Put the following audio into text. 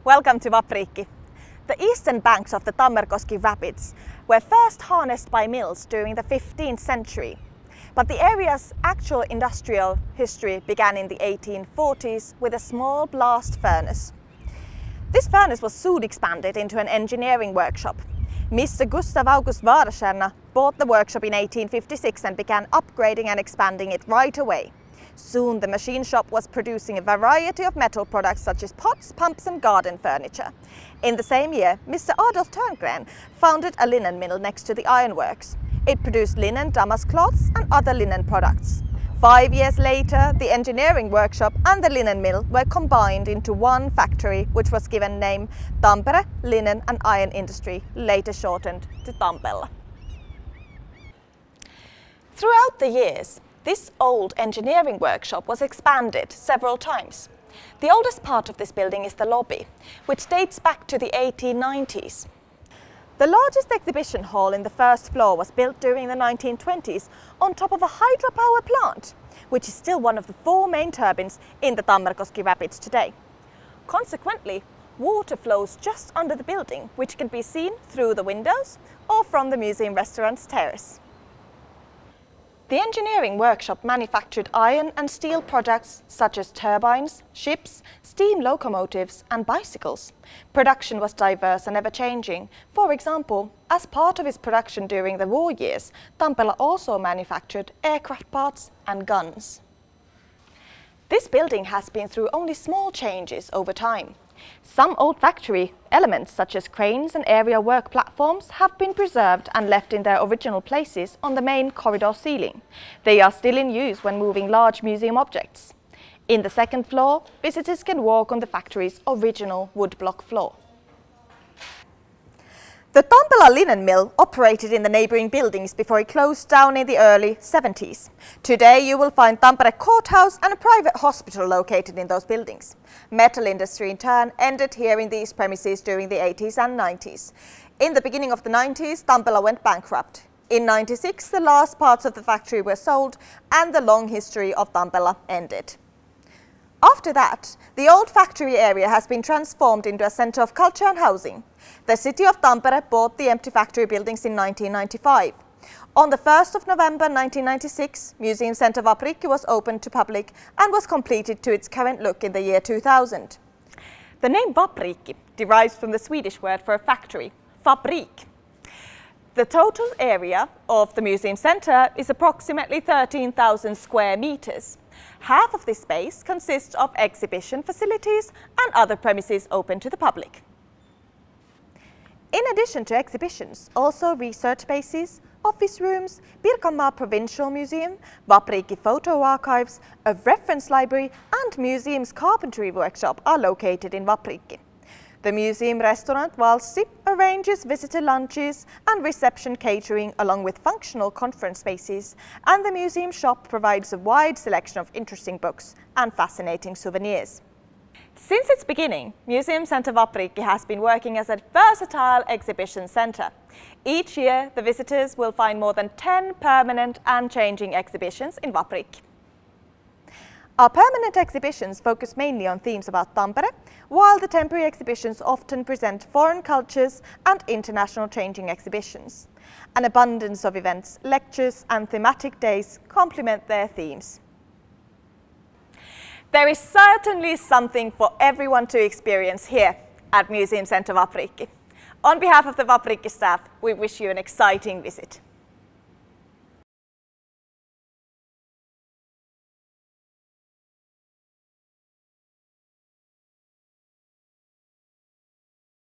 Welcome to Vapriikki. The eastern banks of the Tammerkoski Rapids were first harnessed by mills during the 15th century, but the area's actual industrial history began in the 1840s with a small blast furnace. This furnace was soon expanded into an engineering workshop. Mr. Gustav August Vaderstjerna bought the workshop in 1856 and began upgrading and expanding it right away. Soon the machine shop was producing a variety of metal products such as pots, pumps and garden furniture. In the same year, Mr. Adolf Törngren founded a linen mill next to the ironworks. It produced linen, damask cloths and other linen products. 5 years later, the engineering workshop and the linen mill were combined into one factory, which was given name Tampere Linen and Iron Industry, later shortened to Tampella. Throughout the years, this old engineering workshop was expanded several times. The oldest part of this building is the lobby, which dates back to the 1890s. The largest exhibition hall in the first floor was built during the 1920s on top of a hydropower plant, which is still one of the 4 main turbines in the Tammerkoski Rapids today. Consequently, water flows just under the building, which can be seen through the windows or from the museum restaurant's terrace. The engineering workshop manufactured iron and steel products such as turbines, ships, steam locomotives and bicycles. Production was diverse and ever-changing. For example, as part of its production during the war years, Tampella also manufactured aircraft parts and guns. This building has been through only small changes over time. Some old factory elements such as cranes and area work platforms have been preserved and left in their original places on the main corridor ceiling. They are still in use when moving large museum objects. In the second floor, visitors can walk on the factory's original woodblock floor. The Tampella linen mill operated in the neighbouring buildings before it closed down in the early 70s. Today you will find Tampere Courthouse and a private hospital located in those buildings. Metal industry in turn ended here in these premises during the 80s and 90s. In the beginning of the 90s, Tampella went bankrupt. In 96, the last parts of the factory were sold and the long history of Tampella ended. After that, the old factory area has been transformed into a centre of culture and housing. The city of Tampere bought the empty factory buildings in 1995. On the 1st of November 1996, Museum Centre Vapriikki was opened to public and was completed to its current look in the year 2000. The name Vapriikki derives from the Swedish word for a factory, Vapriik. The total area of the museum centre is approximately 13,000 square meters. Half of this space consists of exhibition facilities and other premises open to the public. In addition to exhibitions, also research spaces, office rooms, Pirkanmaa Provincial Museum, Vapriikki Photo Archives, a reference library and museum's carpentry workshop are located in Vapriikki. The museum restaurant Valssi arranges visitor lunches and reception catering along with functional conference spaces, and the museum shop provides a wide selection of interesting books and fascinating souvenirs. Since its beginning, Museum Centre Vapriikki has been working as a versatile exhibition centre. Each year, the visitors will find more than 10 permanent and changing exhibitions in Vapriikki. Our permanent exhibitions focus mainly on themes about Tampere, while the temporary exhibitions often present foreign cultures and international changing exhibitions. An abundance of events, lectures and thematic days complement their themes. There is certainly something for everyone to experience here at Museum Centre Vapriikki. On behalf of the Vapriikki staff, we wish you an exciting visit.